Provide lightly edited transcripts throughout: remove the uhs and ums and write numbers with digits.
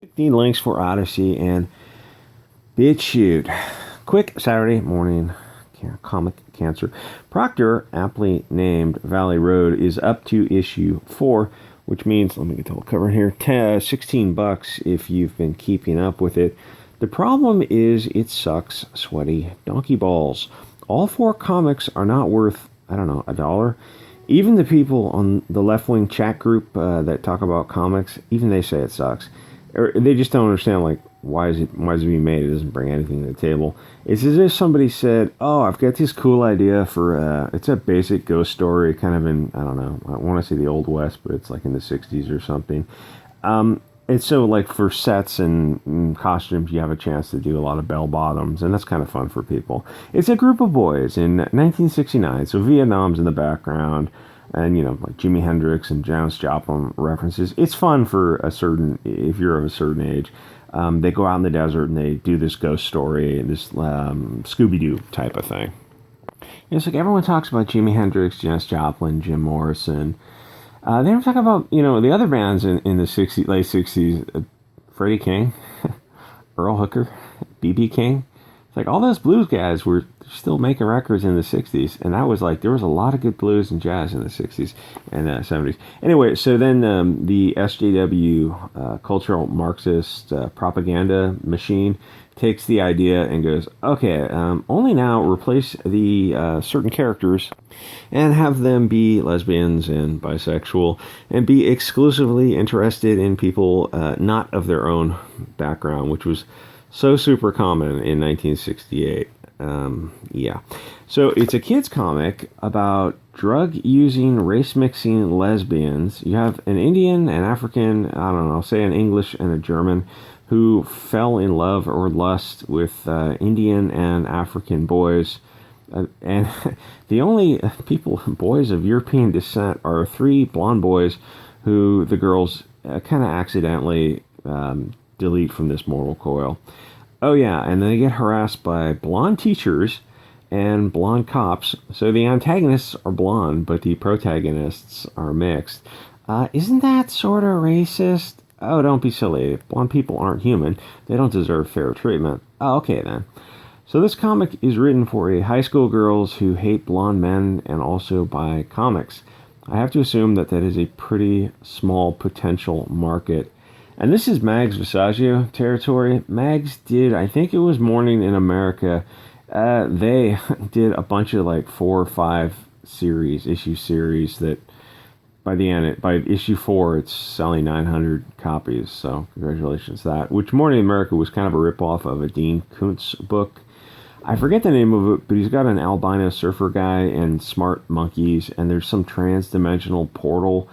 15 links for Odysee and BitChute. Quick Saturday morning comic cancer. Proctor, aptly named Valley Road, is up to issue 4, which means, let me get the whole cover here, $16 if you've been keeping up with it. The problem is it sucks sweaty donkey balls. All 4 comics are not worth, I don't know, $1. Even the people on the left-wing chat group that talk about comics, even they say it sucks. Or they just don't understand, like, why is it being made? It doesn't bring anything to the table. It's as if somebody said, oh, I've got this cool idea for, it's a basic ghost story, kind of in, I don't know, I want to say the Old West, but it's like in the 60s or something. And so, like, for sets and costumes, you have a chance to do a lot of bell-bottoms, and that's kind of fun for people. It's a group of boys in 1969, so Vietnam's in the background, and, you know, like Jimi Hendrix and Janis Joplin references. It's fun for if you're of a certain age. They go out in the desert and they do this ghost story, this Scooby-Doo type of thing. It's like everyone talks about Jimi Hendrix, Janis Joplin, Jim Morrison. They don't talk about, you know, the other bands in the late 60s, Freddie King, Earl Hooker, B.B. King. It's like all those blues guys were still making records in the 60s, and that was like, there was a lot of good blues and jazz in the 60s and 70s. Anyway, so then the SJW cultural Marxist propaganda machine takes the idea and goes, okay, only now replace the certain characters and have them be lesbians and bisexual and be exclusively interested in people not of their own background, which was so super common in 1968. Yeah. So it's a kid's comic about drug-using, race-mixing lesbians. You have an Indian, an African, I don't know, say an English and a German, who fell in love or lust with Indian and African boys. And the only boys of European descent are 3 blonde boys who the girls kind of accidentally delete from this mortal coil. Oh yeah, and they get harassed by blonde teachers and blonde cops. So the antagonists are blonde, but the protagonists are mixed. Isn't that sort of racist? Oh, don't be silly. Blonde people aren't human. They don't deserve fair treatment. Oh, okay then. So this comic is written for high school girls who hate blonde men and also buy comics. I have to assume that is a pretty small potential market. And this is Mags Visaggio territory. Mags did, I think it was Morning in America, they did a bunch of like 4 or 5 issue series that by issue 4, it's selling 900 copies. So congratulations to that. Which Morning in America was kind of a ripoff of a Dean Koontz book. I forget the name of it, but he's got an albino surfer guy and smart monkeys, and there's some trans-dimensional portal.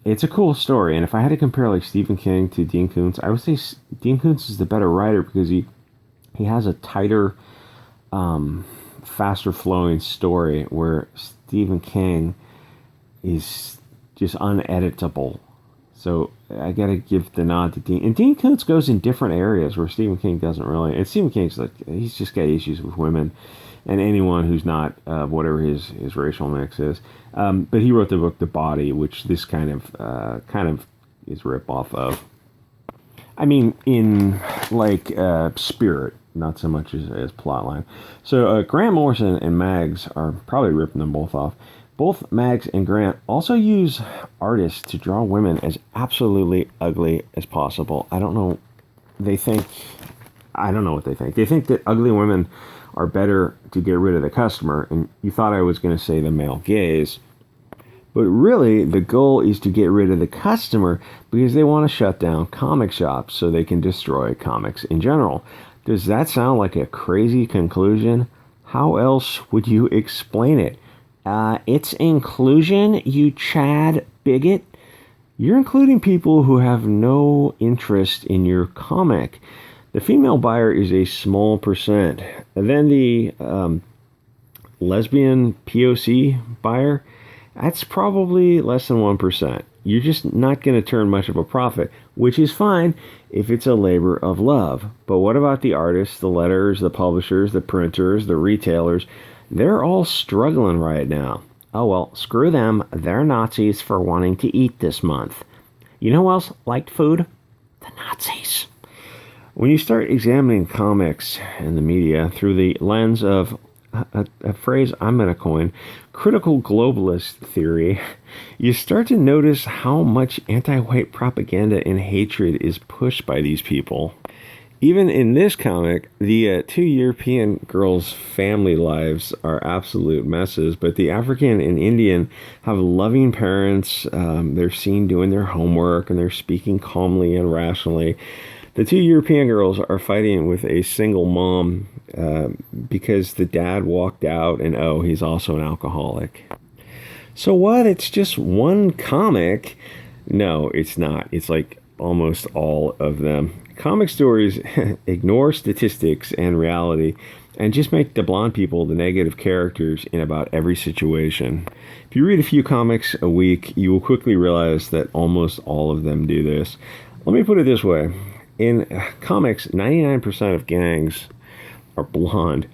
It's a cool story, and if I had to compare like Stephen King to Dean Koontz, I would say Dean Koontz is the better writer because he has a tighter, faster flowing story, where Stephen King is just uneditable. So I gotta give the nod to Dean. And Dean Koontz goes in different areas where Stephen King doesn't really. And Stephen King's like, he's just got issues with women and anyone who's not whatever his racial mix is. But he wrote the book The Body, which this kind of is rip off of. I mean, in like spirit, not so much as plotline. So Grant Morrison and Mags are probably ripping them both off. Both Mags and Grant also use artists to draw women as absolutely ugly as possible. I don't know what they think. They think that ugly women are better to get rid of the customer, and you thought I was going to say the male gaze. But really, the goal is to get rid of the customer because they want to shut down comic shops so they can destroy comics in general. Does that sound like a crazy conclusion? How else would you explain it? It's inclusion, you Chad bigot. You're including people who have no interest in your comic. The female buyer is a small percent. And then the lesbian POC buyer, that's probably less than 1%. You're just not going to turn much of a profit, which is fine if it's a labor of love. But what about the artists, the letters, the publishers, the printers, the retailers? They're all struggling right now. Oh well, screw them. They're Nazis for wanting to eat this month. You know who else liked food? The Nazis. When you start examining comics and the media through the lens of a phrase I'm going to coin, critical globalist theory, you start to notice how much anti-white propaganda and hatred is pushed by these people. Even in this comic, the two European girls' family lives are absolute messes, but the African and Indian have loving parents. They're seen doing their homework, and they're speaking calmly and rationally. The two European girls are fighting with a single mom because the dad walked out, and he's also an alcoholic. So what? It's just one comic? No, it's not. It's like almost all of them. Comic stories ignore statistics and reality and just make the blonde people the negative characters in about every situation. If you read a few comics a week, you will quickly realize that almost all of them do this. Let me put it this way. In comics, 99% of gangs are blonde.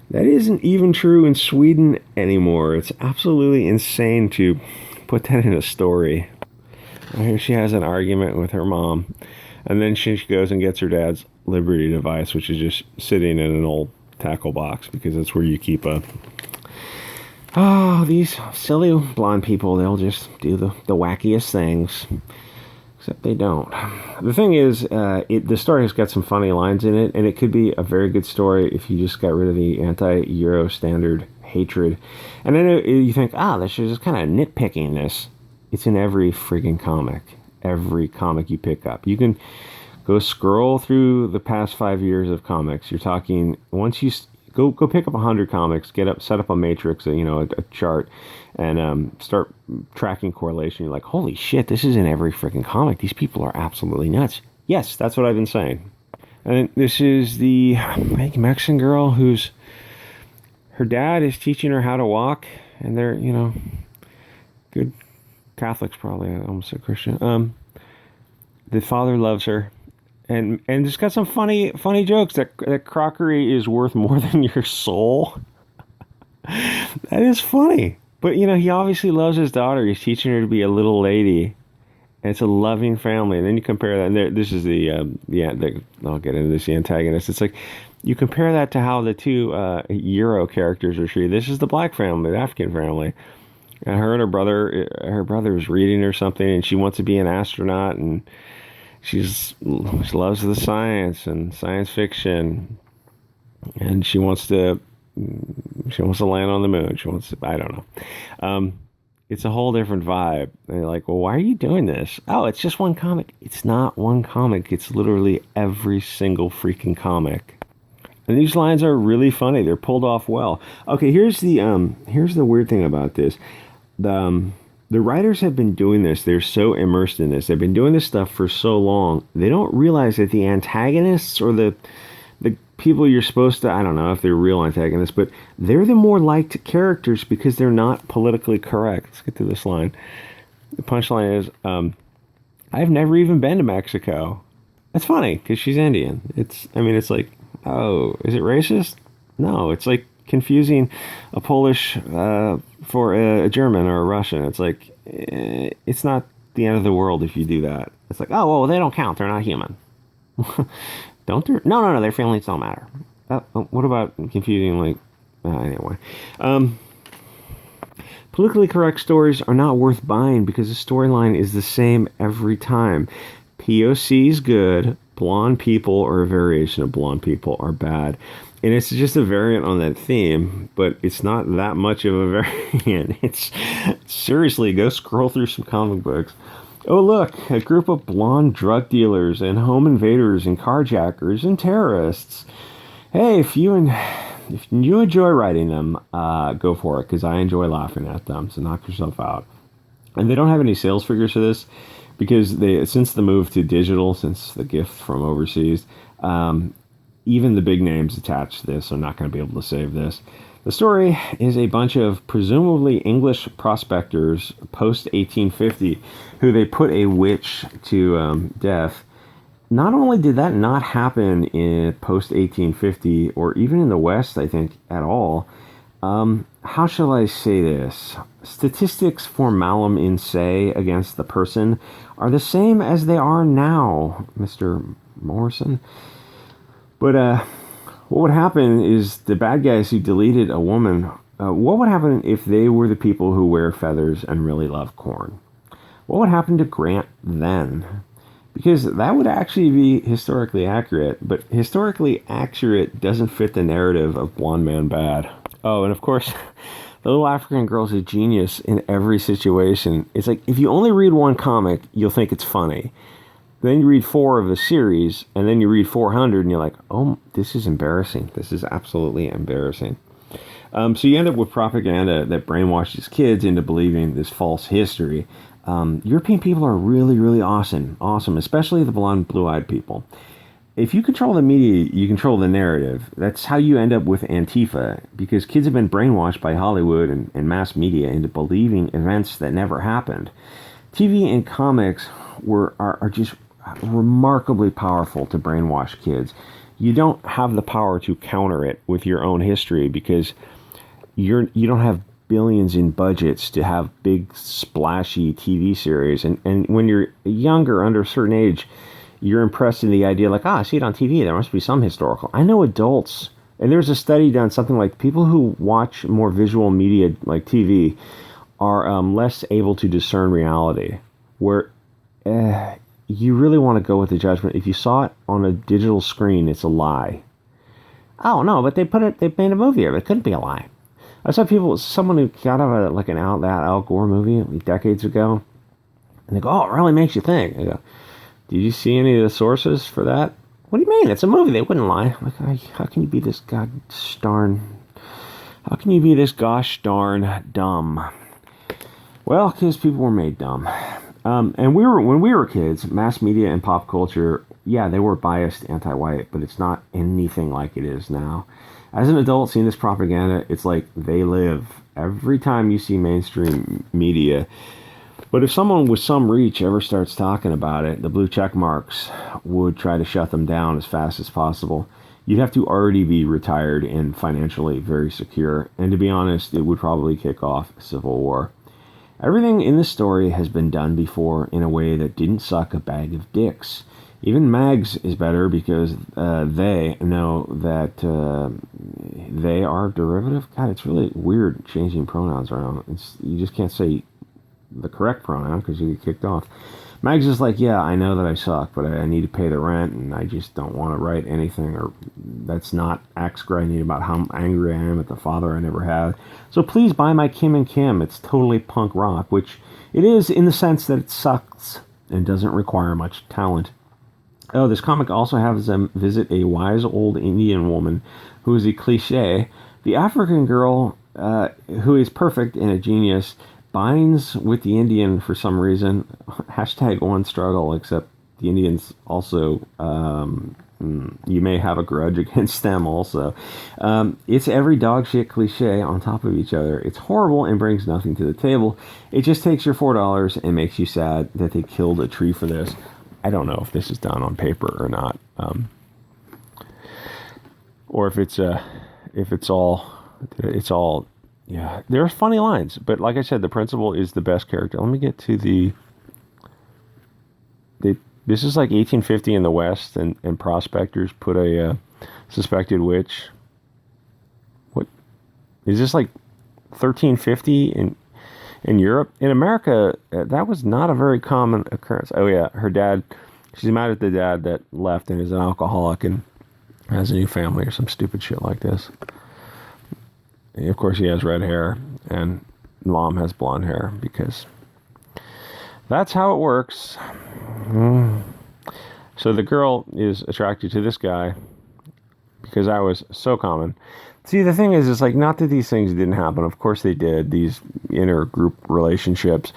That isn't even true in Sweden anymore. It's absolutely insane to put that in a story. Here she has an argument with her mom. And then she goes and gets her dad's Liberty device, which is just sitting in an old tackle box because that's where you keep these silly blonde people, they'll just do the wackiest things. Except they don't. The thing is, the story has got some funny lines in it, and it could be a very good story if you just got rid of the anti-Euro standard hatred. And then you think, this is just kind of nitpicking this. It's in every friggin' comic. Every comic you pick up. You can go scroll through the past 5 years of comics. You're talking, once you go pick up 100 comics, set up a matrix, a chart, and start tracking correlation. You're like, holy shit, this is in every freaking comic. These people are absolutely nuts. Yes, that's what I've been saying. And this is the Mexican girl who's, her dad is teaching her how to walk, and they're, good Catholics, probably. I almost said Christian. The father loves her, and it's got some funny jokes that crockery is worth more than your soul. That is funny. But he obviously loves his daughter. He's teaching her to be a little lady, and it's a loving family. And then you compare that, and this is I'll get into this, the antagonist. It's like you compare that to how the two Euro characters are treated. This is the black family, the African family. And her brother is reading her something, and she wants to be an astronaut, and she loves the science and science fiction, and she wants to land on the moon. I don't know. It's a whole different vibe. And they're like, well, why are you doing this? Oh, it's just one comic. It's not one comic. It's literally every single freaking comic. And these lines are really funny. They're pulled off well. Okay, here's the weird thing about this. The writers have been doing this. They're so immersed in this. They've been doing this stuff for so long. They don't realize that the antagonists or the people you're supposed to, I don't know if they're real antagonists, but they're the more liked characters because they're not politically correct. Let's get to this line. The punchline is, I've never even been to Mexico. That's funny because she's Indian. It's like, oh, is it racist? No, it's like confusing a Polish for a German or a Russian. It's like, it's not the end of the world if you do that. It's like, oh, well, they don't count. They're not human. Don't they? No, their feelings don't matter. What about confusing, anyway. Politically correct stories are not worth buying because the storyline is the same every time. POC is good. Blonde people or a variation of blonde people are bad. And it's just a variant on that theme, but it's not that much of a variant. It's seriously, go scroll through some comic books. Oh, look, a group of blonde drug dealers and home invaders and carjackers and terrorists. Hey, if you enjoy writing them, go for it, because I enjoy laughing at them, so knock yourself out. And they don't have any sales figures for this, because since the move to digital, since the gift from overseas, even the big names attached to this are not going to be able to save this. The story is a bunch of presumably English prospectors post-1850 who they put a witch to death. Not only did that not happen in post-1850 or even in the West, I think, at all, How shall I say this? Statistics for malum in se against the person are the same as they are now, Mr. Morrison. But what would happen is the bad guys who deleted a woman, what would happen if they were the people who wear feathers and really love corn? What would happen to Grant then? Because that would actually be historically accurate, but historically accurate doesn't fit the narrative of Blonde Man Bad. Oh, and of course, the little African girl's a genius in every situation. It's like, if you only read one comic, you'll think it's funny. Then you read 4 of the series, and then you read 400, and you're like, oh, this is embarrassing. This is absolutely embarrassing. So you end up with propaganda that brainwashes kids into believing this false history. European people are really, really awesome, especially the blonde, blue-eyed people. If you control the media, you control the narrative. That's how you end up with Antifa, because kids have been brainwashed by Hollywood and mass media into believing events that never happened. TV and comics are just remarkably powerful to brainwash kids. You don't have the power to counter it with your own history, because you don't have billions in budgets to have big splashy TV series, and when you're younger, under a certain age, you're impressed in the idea like, I see it on TV, there must be some historical. I know adults, and there's a study done, something like people who watch more visual media like TV are less able to discern reality, where you really want to go with the judgment. If you saw it on a digital screen, it's a lie. Oh no, but they made a movie of it. It couldn't be a lie. I saw someone who got out of that Al Gore movie decades ago, and they go, oh, it really makes you think. I go, did you see any of the sources for that? What do you mean? It's a movie. They wouldn't lie. Like, how can you be this gosh darn dumb? Well, because people were made dumb. And when we were kids, mass media and pop culture, yeah, they were biased anti-white, but it's not anything like it is now. As an adult seeing this propaganda, it's like they live every time you see mainstream media. But if someone with some reach ever starts talking about it, the blue check marks would try to shut them down as fast as possible. You'd have to already be retired and financially very secure. And to be honest, it would probably kick off a civil war. Everything in this story has been done before in a way that didn't suck a bag of dicks. Even Mags is better because they know that they are derivative. God, it's really weird changing pronouns around. You just can't say the correct pronoun because you get kicked off. Mags is like, yeah, I know that I suck, but I need to pay the rent, and I just don't want to write anything or that's not axe grinding about how angry I am at the father I never had. So please buy my Kim and Kim. It's totally punk rock, which it is in the sense that it sucks and doesn't require much talent. Oh, this comic also has them visit a wise old Indian woman who is a cliche. The African girl, who is perfect and a genius, binds with the Indian for some reason. Hashtag one struggle, except the Indians also, you may have a grudge against them also. It's every dog shit cliche on top of each other. It's horrible and brings nothing to the table. It just takes your $4 and makes you sad that they killed a tree for this. I don't know if this is done on paper or not, or if it's all. Yeah, there's funny lines, but like I said, the principal is the best character. Let me get to this is like 1850 in the West, and prospectors put a suspected witch. What is this, like 1350 in Europe? In America, that was not a very common occurrence. Oh yeah, her dad. She's mad at the dad that left and is an alcoholic and has a new family or some stupid shit like this. And of course, he has red hair, and mom has blonde hair, because that's how it works. So the girl is attracted to this guy because that was so common. See, the thing is, it's like, not that these things didn't happen. Of course they did, these intergroup relationships.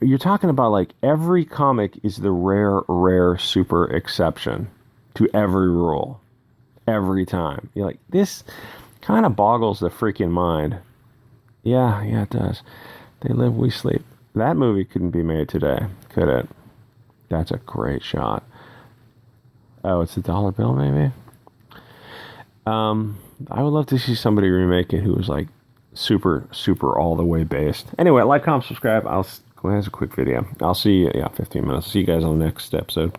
You're talking about, like, every comic is the rare super exception to every rule. Every time. You're like, this kind of boggles the freaking mind. Yeah, it does. They live, we sleep. That movie couldn't be made today, could it? That's a great shot. Oh, it's a dollar bill, maybe? I would love to see somebody remake it who was like super, super all the way based. Anyway, like, comment, subscribe. I'll go ahead as a quick video. I'll see you, 15 minutes. See you guys on the next episode.